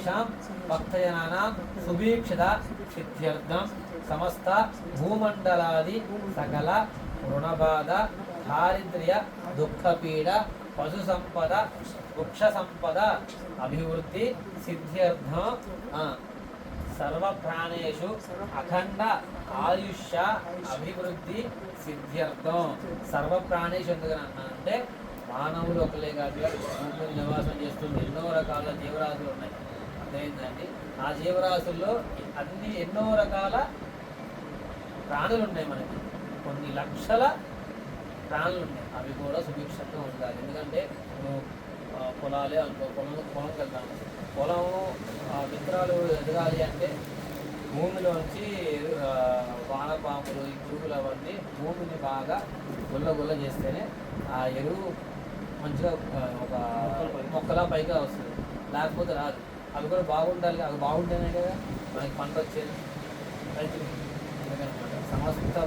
సర్వేషాం భక్తజనానాం సుభీక్షిత సిద్ధ్యర్థం సమస్త భూమండలాది సకల రుణబాధ దారిద్ర్య దుఃఖపీడ పశు సంపద వృక్ష సంపద అభివృద్ధి సిద్ధ్యర్థం సర్వ ప్రాణేషు అఖండ ఆయుష్య అభివృద్ధి సిద్ధ్యర్థం. సర్వ ప్రాణేషు ఎందుకని అన్నానంటే మానవులు ఒకలే కాదు, భూమిని నివాసం చేస్తుంది ఎన్నో రకాల జీవరాశులు ఉన్నాయి. అర్థమైందండి? ఆ జీవరాశుల్లో ఎన్నో రకాల ప్రాణులు ఉన్నాయి. మనకి కొన్ని లక్షల ప్రాణులు ఉన్నాయి. అవి కూడా సుభిక్షంగా ఉండాలి. ఎందుకంటే పొలాలే అనుకో, పొలంకి వెళ్తాము. పొలం విత్తనాలు ఎదగాలి అంటే భూమిలోంచి వానపాములు ఈ పురుగులు అవన్నీ భూమిని బాగా గుల్ల చేస్తేనే ఆ ఎరువు మంచిగా ఒక మొక్కలా పైగా వస్తుంది, లేకపోతే రాదు. అవి కూడా బాగుండాలి. అవి బాగుంటేనే కదా మనకి పంట వచ్చేది రైతులు. ఎందుకనమాట సమస్త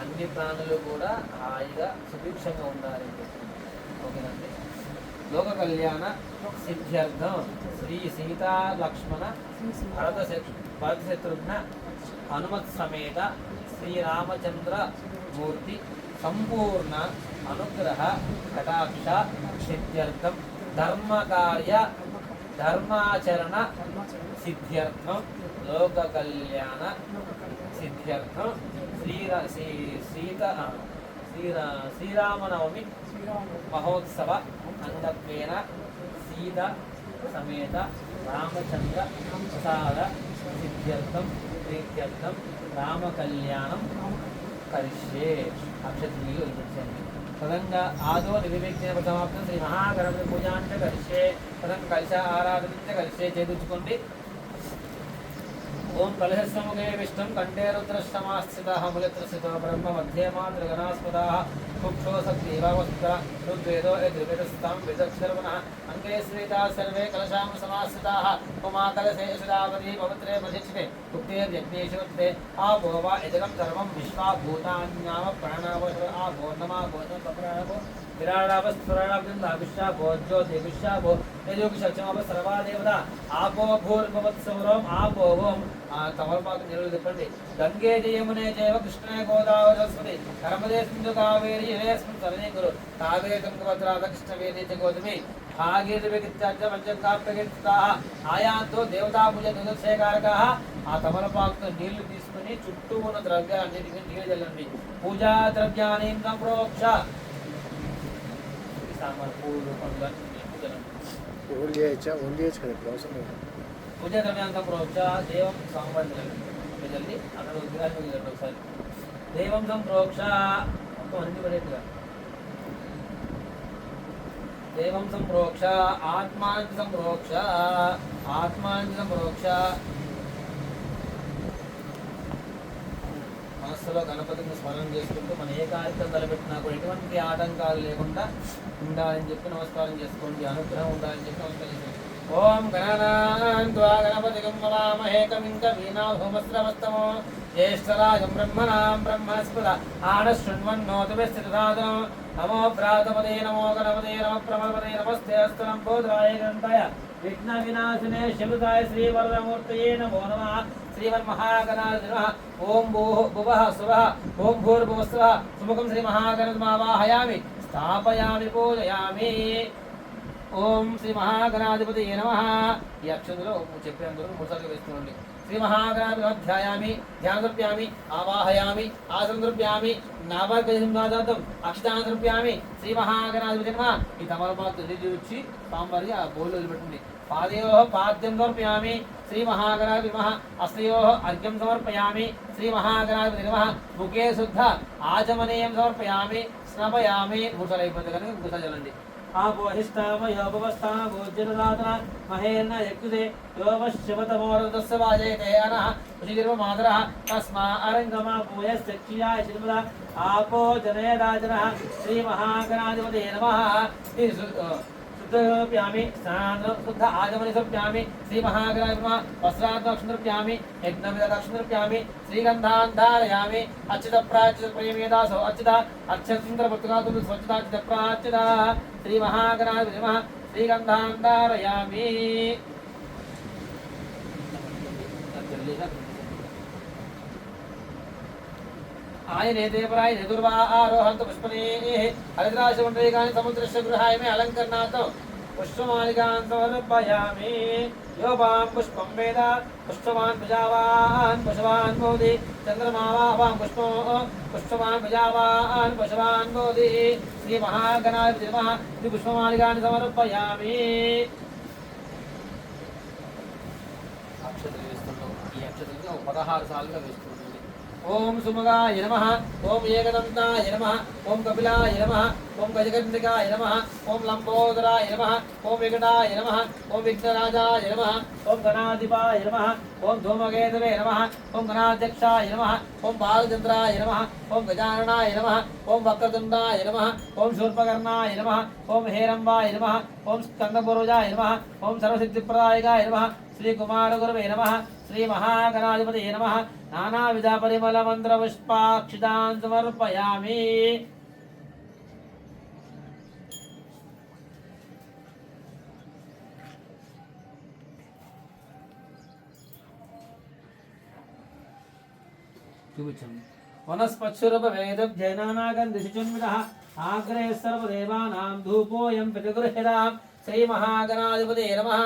అన్ని ప్రాణులు కూడా హాయిగా సుభిక్షంగా ఉండాలి అని చెప్తుంది. ఓకేనండి. లోక కళ్యాణ సిద్ధ్యర్థం శ్రీ సీతా లక్ష్మణ భరత శత్రుఘ్న హనుమత్ సమేత శ్రీరామచంద్ర మూర్తి సంపూర్ణ అనుగ్రహ కటాక్ష సిద్ధ్యర్థం ధర్మకార్య ధర్మాచరణ సిద్ధ్యర్థం లోక కళ్యాణ సిద్ధ్యర్థం శ్రీరామనవమి మహోత్సవ అంగత్వేన సీత సమేత రామచంద్ర ప్రసాద సిద్ధ్యర్థం ప్రీత్యర్థం రామ కళ్యాణం కరిష్యే. అక్షత్రియులు ఇచ్చింది. తదంగా ఆదో నిర్విఘ్న సమాప్తం శ్రీ మహాగణపతి పూజాంచ కరిష్యే. తదం కలశ ఆరాధన కరిష్యే. చేదుచుకోండి. ఓం కలశముఖే విష్ణుం కంఠే రుద్రశ్రమాస్థితః ములిత్రస్థితో బ్రహ్మ మధ్యే మాతృగణాస్పదాః కుక్షోసక్తివావస్త ఋగ్వేదో యజుర్వేదస్థాం విదక్షర్వణః అంకే శ్రీతా సర్వే కలశాం సమాస్థితాః ఉమా కలశే యశుదావతి పవిత్రే ప్రతిష్ఠితే ఉక్తేర్యజ్ఞేషుతే ఆభో వా యజగం సర్వం విశ్వా భూతాన్యామ ప్రాణావశ ఆభో నమా భోజనం పప్రాణభో విరాళావస్ఫురాళాభిషా భోజ్యో దేవిషా భో యజోగిషమవ సర్వా దేవత ఆపో భూర్భవత్సౌరం ఆపో ఓం. తమలపాకు నీళ్ళు తిప్పండి. గంగే జయమునే జైవ కృష్ణే గోదావరి సరస్వతి నర్మదే సింధు కావేరి యస్మిన్ సరణే గురు కావేరి తుంగభద్రాధ కృష్ణవేణి చ గోదావరి భాగీరథి విగిత్యాచ పంచకాప్యగిత్తాః ఆయాంతో దేవతా పూజ దుర్దశేకారకాః. ఆ తమలపాకుతో నీళ్లు తీసుకుని చుట్టూ ఉన్న ద్రవ్యాలన్నిటికీ నీళ్ళు చల్లండి. పూజా ద్రవ్యాన్ని సంప్రోక్ష సామాన్ పూలు పండ్లు పూజా ద్రవ్యాంతం ప్రోక్ష దేవం సాంబార్ని జల్లి అక్కడ విగ్రహాన్ని వెళ్ళండి. ఒకసారి దేవం సంప్రోక్ష మొత్తం అన్ని పడేట్టుగా దేవం సంప్రోక్ష ఆత్మాంతి సంప్రోక్ష ఆత్మాంతి సంప్రోక్ష. మనస్సులో గణపతిని స్మరణ చేసుకుంటూ మన ఏ కార్యక్రమం తలపెట్టినా కూడా ఎటువంటి ఆటంకాలు లేకుండా ఉండాలని చెప్పి నమస్కారం చేసుకోండి. అనుగ్రహం ఉండాలని చెప్పి నమస్కారం చేసుకోండి. ఓం గణనాన్వా గణపతిగం వవామహే కవిం కవీనాభూమస్రవస్తమో జ్యేష్ఠరాజం బ్రహ్మణాం బ్రహ్మణస్పద ఆనశృణ్వన్నోతిభిశ్చితసాదనం నమో భ్రాతపదే నమో గణపతే నమ ప్రమపదే నమస్తే అస్తు లంబోదరాయ గణపయ విఘ్న వినాశినే శివదాయ శ్రీవరదమూర్తయే నమో నమః. శ్రీమన్మహాగణాధిపతయే నమః. ఓం భువః స్వః ఓం భూర్భువస్వః సుముఖం శ్రీమహాగణపతిమావాహయామి స్థాపయామి పూజయామి. ఓం శ్రీ మహాగణాధిపతయే నమః. ఈ అక్షంలో చెప్పేందుకు మూడుసార్లు వేసుకోండి. శ్రీ మహాగణాధిపధ్యాయామి ధ్యానద్రవ్యామి ఆవాహయామి ఆసనద్రవ్యామి నవగజంగాదాతం అక్షతానద్రవ్యామి శ్రీ మహాగణాధిపతి నమః. ఈ తమలపాకు చూచి సాంబార్గా ఆ బౌల్లో వదిలిపెట్టండి. పాదయో పాద్యం సమర్పయామి శ్రీ మహాగణాధిపతి నమః. హస్తయో అర్ఘ్యం సమర్పయామి శ్రీ మహాగణాధిపతి నమః. ముఖే శుద్ధ ఆచమనీయం సమర్పయామి స్నపయామి. మూడుసార్లు అయిపోతుంది కనుక మూడుసార్లు చల్లండి. ఆపోహిష్టామయోపవస్థానోజ్జలదాతన మహేర్న యక్షుదే యోమశివతమోరదస్య వాజయతే అనః ఉచిగిర్వమాదరః తస్మా అరంగమా పూయశ్చక్షియాయ చిన్మద ఆపో జనయదాజనః శ్రీ మహాగణాధిపతయే నమః. शुद्धप्यामि स्नानं शुद्ध आगमने समर्पयामि श्री महागणाधिपते नमः। वस्त्रादक्षिणर्पयामि यज्ञविदक्षिणर्पयामि श्रीगन्धान् धारयामि अच्युत प्राच्युत प्रेमेदासो अच्युत अक्षसुन्दरभक्तगातुं स्वच्छताच्युत प्राच्युत श्री महागणाधिपते नमः। श्रीगन्धान् धारयामि आयने देवराय नेदुर्वा आरोहन्तु पुष्पनेः हरिद्राशमण्डलिकानि समुद्रस्य गृहाय मे अलङ्करणार्थं पुष्पमालिकान् समर्पयामि यो वां पुष्पं वेद पुष्पवान् प्रजावान् पशवान् मोदि चन्द्रमा वां पुष्पवान् प्रजावान् पशवान् मोदि श्रीमहागणाधिपति नमः पुष्पमालिकानि समर्पयामि अक्षतలు వేస్తున్నాం ఈ అక్షతలు 16 సార్లుగా వేస్తున్నాం ओम सुमुगाय नमः ओम एकदन्ताय नमः ओम कपिलाय नमः ओम गजकर्णिकाय नमः ओम लंबोदराय नमः ओम विकटाय नमः ओम विघ्नराजाय नमः ओम गणाधिपाय नमः ओम धूमकेतवे नमः ओम गणाध्यक्षाय नमः ओम बालचंद्राय नमः ओम गजाननाय नमः ओम वक्रतुंडाय नमः ओम शूर्पकर्णाय नमः ओम हेरंबाय नमः ओम स्कंदपुरुषाय नमः ओम सर्वसिद्धिप्रदायकाय नमः श्री कुमार गुरुवे नमः श्री महागणाधिपते नमः नानाविध परिमल मंत्र पुष्पाक्षितान् समर्पयामि वनस्पत्सुरभवेदभ्यनानागन्धिषुन्मितः आग्रे सर्वदेवानां धूपोऽयं प्रतिगृह्यतां श्री महागणाधिपते नमः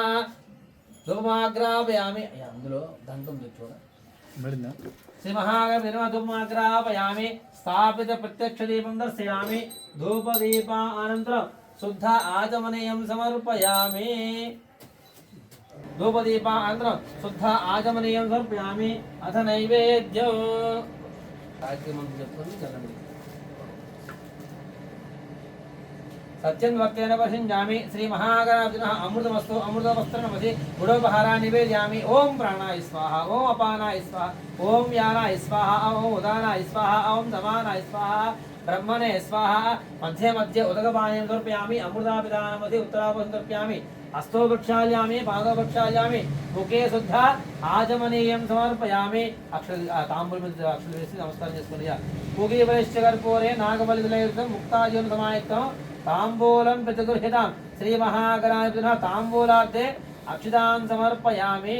ధూమాగ్రాపయామి అందులో దంతం చూడ శ్రీ మహాగణపతి నమః ధూమాగ్రాపయామి స్థాపిత ప్రత్యక్ష దీపం దర్శయామి ధూపదీప అనంతరం శుద్ధ ఆచమనీయం సమర్పయామి ధూపదీప అనంతరం శుద్ధ ఆచమనీయం సమర్పయామి అథ నైవేద్యం కార్యక్రమం చెప్పుకొని చదవండి सत्यं वक्तेन पश्यामि श्री महागणाधिपतिनः अमृतमस्तु अमृतवस्त्रनमसि गुडोपहारा निवेदयामि ओम प्राणाय स्वाहा ओम अपानाय स्वाहा ओम यानाय स्वाहा ओम उदानाय स्वाहा ओम समानाय स्वाहा ब्रह्मणे स्वाहा मध्ये मध्ये उदकपानीयं समर्पयामि अमृतापिदानमसि उत्तरापं समर्पयामि हस्तो प्रक्षालयामि पादौ प्रक्षालयामि मुखे शुद्ध आचमनीयं समर्पयामि ताम्बूलं अक्षरवेసి नमस्कारं చేసుకోండి पूगीवलश्च कर्पूरे नागबलितलयुक्तं मुक्ताजीवन समायुक्तं ताम्बूलं प्रतिगृह्यतां श्री महागणाधिपतिनः ताम्बूलार्थे अक्षतान् समर्पयामि